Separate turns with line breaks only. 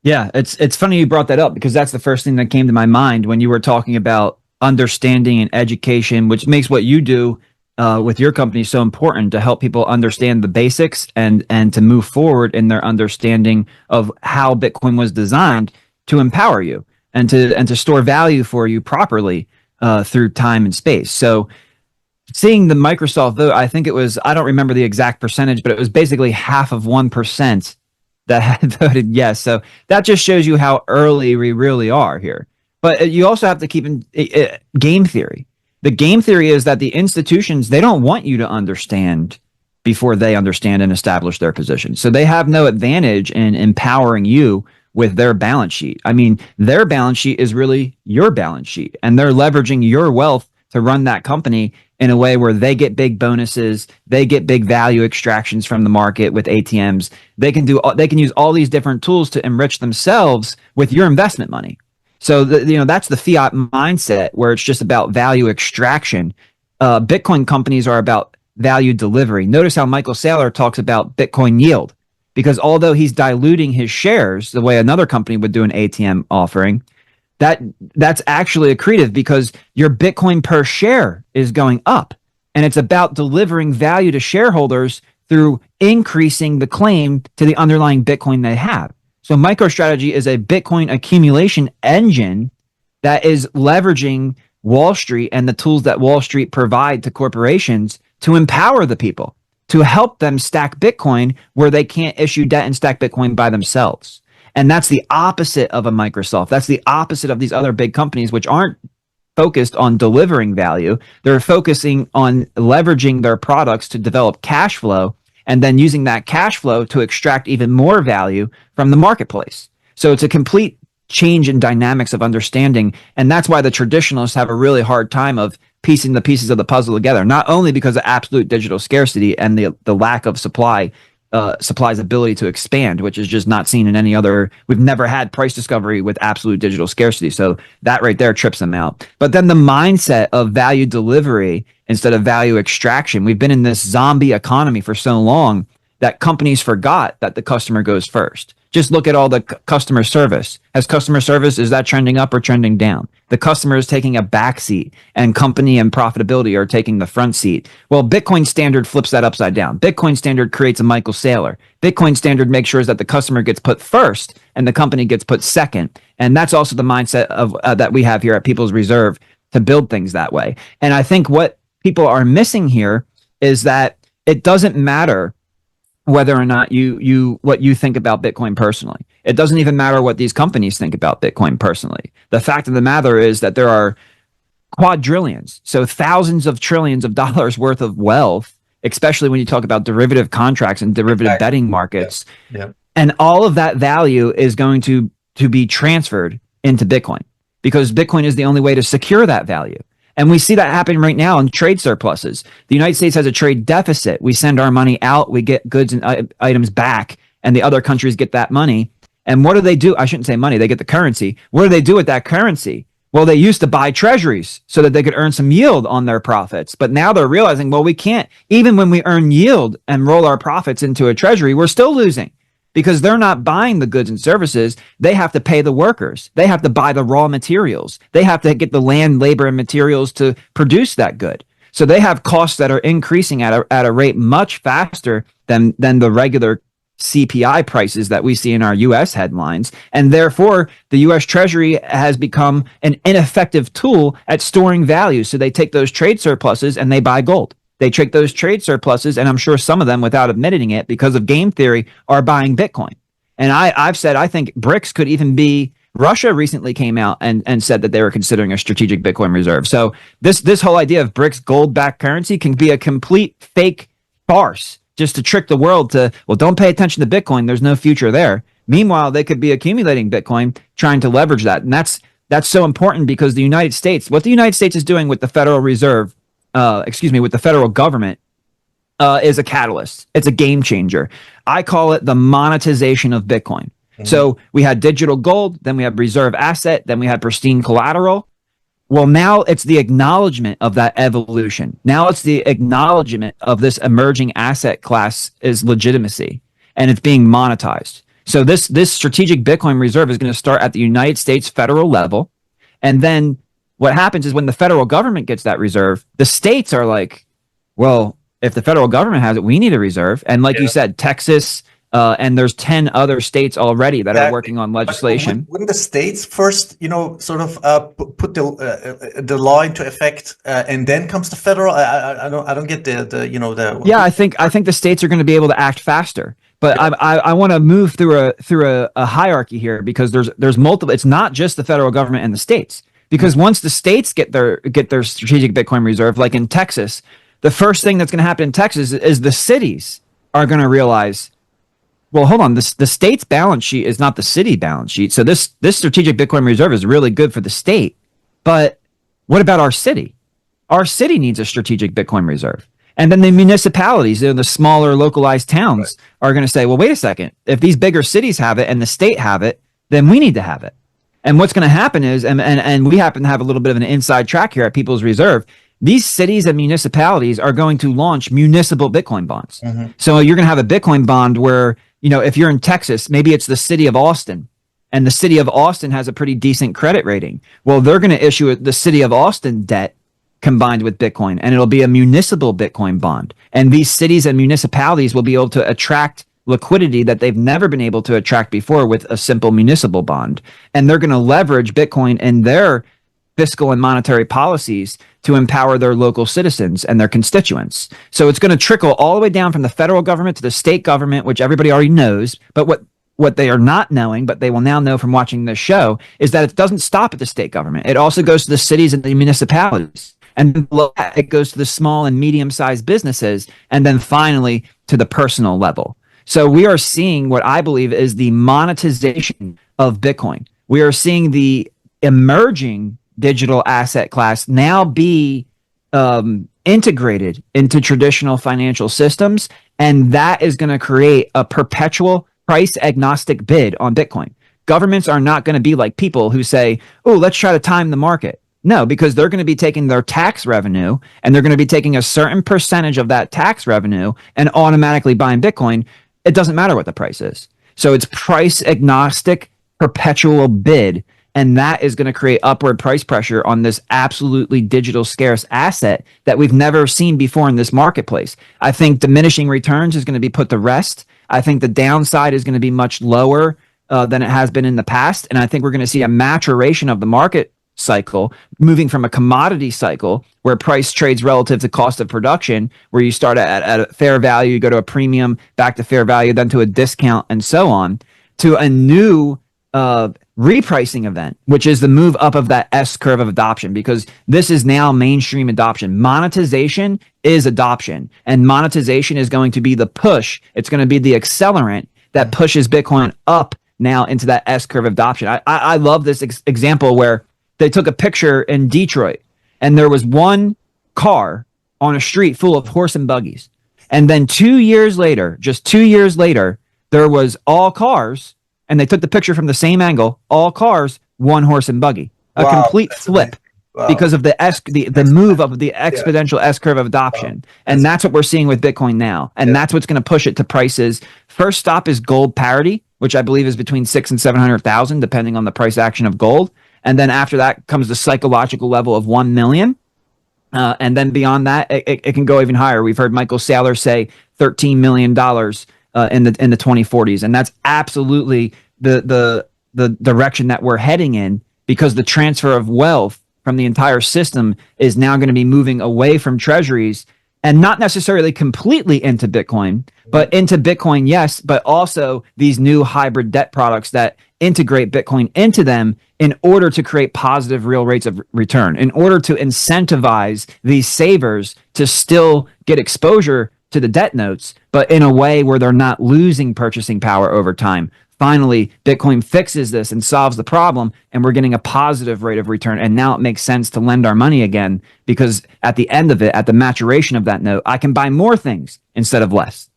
Yeah, it's funny you brought that up because that's the first thing that came to my mind when you were talking about understanding and education, which makes what you do with your company so important to help people understand the basics and to move forward in their understanding of how Bitcoin was designed to empower you and to store value for you properly through time and space. So seeing the Microsoft vote, I think it was, I don't remember the exact percentage, but it was basically half of 1% that had voted yes. So that just shows you how early we really are here. But you also have to keep in game theory. The game theory is that the institutions, they don't want you to understand before they understand and establish their position. So they have no advantage in empowering you with their balance sheet. I mean, their balance sheet is really your balance sheet, and they're leveraging your wealth to run that company in a way where they get big bonuses, they get big value extractions from the market with ATMs. They can use all these different tools to enrich themselves with your investment money. So that's the fiat mindset where it's just about value extraction. Bitcoin companies are about value delivery. Notice how Michael Saylor talks about Bitcoin yield, because although he's diluting his shares the way another company would do an ATM offering, that's actually accretive because your Bitcoin per share is going up. And it's about delivering value to shareholders through increasing the claim to the underlying Bitcoin they have. So MicroStrategy is a Bitcoin accumulation engine that is leveraging Wall Street and the tools that Wall Street provide to corporations to empower the people, to help them stack Bitcoin where they can't issue debt and stack Bitcoin by themselves. And that's the opposite of a Microsoft. That's the opposite of these other big companies, which aren't focused on delivering value. They're focusing on leveraging their products to develop cash flow and then using that cash flow to extract even more value from the marketplace. So it's a complete change in dynamics of understanding. And that's why the traditionalists have a really hard time of piecing the pieces of the puzzle together, not only because of absolute digital scarcity and the lack of supply's ability to expand, which is just not seen in any other. We've never had price discovery with absolute digital scarcity. So that right there trips them out. But then the mindset of value delivery instead of value extraction. We've been in this zombie economy for so long that companies forgot that the customer goes first. Just look at all the customer service. As customer service, is that trending up or trending down? The customer is taking a back seat and company and profitability are taking the front seat. Well, Bitcoin Standard flips that upside down. Bitcoin Standard creates a Michael Saylor. Bitcoin Standard makes sure that the customer gets put first and the company gets put second. And that's also the mindset of that we have here at People's Reserve to build things that way. And I think what people are missing here is that it doesn't matter whether or not what you think about Bitcoin personally. It doesn't even matter what these companies think about Bitcoin personally. The fact of the matter is that there are quadrillions, so thousands of trillions of dollars worth of wealth, especially when you talk about derivative contracts and derivative betting markets.
Yeah.
And all of that value is going to be transferred into Bitcoin because Bitcoin is the only way to secure that value. And we see that happen right now in trade surpluses. The United States has a trade deficit. We send our money out, we get goods and items back, and the other countries get that money. And what do? I shouldn't say money, they get the currency. What do they do with that currency? Well, they used to buy treasuries so that they could earn some yield on their profits. But now they're realizing, well, we can't. Even when we earn yield and roll our profits into a treasury, we're still losing. Because they're not buying the goods and services. They have to pay the workers. They have to buy the raw materials. They have to get the land, labor, and materials to produce that good. So they have costs that are increasing at a rate much faster than the regular CPI prices that we see in our U.S. headlines. And therefore, the U.S. Treasury has become an ineffective tool at storing value. So they take those trade surpluses and they buy gold. They take those trade surpluses, and I'm sure some of them, without admitting it, because of game theory, are buying Bitcoin. And I've said I think BRICS could even be. Russia recently came out and said that they were considering a strategic Bitcoin reserve. So this whole idea of BRICS gold-backed currency can be a complete fake farce just to trick the world to, well, don't pay attention to Bitcoin. There's no future there. Meanwhile, they could be accumulating Bitcoin, trying to leverage that. And that's so important because the United States, what the United States is doing with the Federal Reserve, with the federal government, is a catalyst. It's a game changer. I call it the monetization of Bitcoin. Mm-hmm. So we had digital gold, then we have reserve asset, then we had pristine collateral. Well, now it's the acknowledgement of that evolution. Now it's the acknowledgement of this emerging asset class is legitimacy, and it's being monetized. So this strategic Bitcoin reserve is going to start at the United States federal level. And then what happens is when the federal government gets that reserve, the states are like, well, if the federal government has it, we need a reserve. And like you said, Texas, and there's 10 other states already that are working on legislation.
Wouldn't the states first, sort of put the law into effect, and then comes the federal? I don't get the.
Yeah, I think the states are going to be able to act faster. But I want to move through a hierarchy here, because there's multiple. It's not just the federal government and the states, because once the states get their strategic Bitcoin reserve, like in Texas, the first thing that's going to happen in Texas is the cities are going to realize, well, hold on, the state's balance sheet is not the city balance sheet. So this strategic Bitcoin reserve is really good for the state. But what about our city? Our city needs a strategic Bitcoin reserve. And then the municipalities, the smaller localized towns, are going to say, well, wait a second. If these bigger cities have it and the state have it, then we need to have it. And what's going to happen is, and we happen to have a little bit of an inside track here at People's Reserve, these cities and municipalities are going to launch municipal Bitcoin bonds. So you're going to have a Bitcoin bond where, if you're in Texas, maybe it's the city of Austin, and the city of Austin has a pretty decent credit rating. Well, they're going to issue the city of Austin debt combined with Bitcoin, and it'll be a municipal Bitcoin bond. And these cities and municipalities will be able to attract liquidity that they've never been able to attract before with a simple municipal bond. And they're going to leverage Bitcoin in their fiscal and monetary policies to empower their local citizens and their constituents. So it's going to trickle all the way down from the federal government to the state government, which everybody already knows. But what they are not knowing, but they will now know from watching this show, is that it doesn't stop at the state government. It also goes to the cities and the municipalities. And below that, it goes to the small and medium-sized businesses, and then finally to the personal level. So we are seeing what I believe is the monetization of Bitcoin. We are seeing the emerging digital asset class now be integrated into traditional financial systems, and that is going to create a perpetual price agnostic bid on Bitcoin. Governments are not going to be like people who say, oh, let's try to time the market. No, because they're going to be taking their tax revenue, and they're going to be taking a certain percentage of that tax revenue and automatically buying Bitcoin. It doesn't matter what the price is. So it's price agnostic, perpetual bid. And that is going to create upward price pressure on this absolutely digital scarce asset that we've never seen before in this marketplace. I think diminishing returns is going to be put to rest. I think the downside is going to be much lower than it has been in the past. And I think we're going to see a maturation of the market cycle, moving from a commodity cycle where price trades relative to cost of production, where you start at a fair value, you go to a premium, back to fair value, then to a discount, and so on, to a new repricing event, which is the move up of that S curve of adoption, because this is now mainstream adoption. Monetization is adoption, and monetization is going to be the push. It's going to be the accelerant that pushes Bitcoin up now into that S curve of adoption. I love this example where they took a picture in Detroit, and there was one car on a street full of horse and buggies. And then 2 years later, just 2 years later, there was all cars, and they took the picture from the same angle, all cars, one horse and buggy. A complete flip because of the move of the exponential S curve of adoption. And that's what we're seeing with Bitcoin now. And that's what's going to push it to prices. First stop is gold parity, which I believe is between 600,000 and 700,000, depending on the price action of gold. And then after that comes the psychological level of 1 million. And then beyond that, it can go even higher. We've heard Michael Saylor say $13 million in the 2040s. And that's absolutely the direction that we're heading in, because the transfer of wealth from the entire system is now going to be moving away from treasuries, and not necessarily completely into Bitcoin, but into Bitcoin, yes, but also these new hybrid debt products that integrate Bitcoin into them in order to create positive real rates of return, in order to incentivize these savers to still get exposure to the debt notes, but in a way where they're not losing purchasing power over time. Finally, Bitcoin fixes this and solves the problem, and we're getting a positive rate of return. And now it makes sense to lend our money again, because at the end of it, at the maturation of that note, I can buy more things instead of less.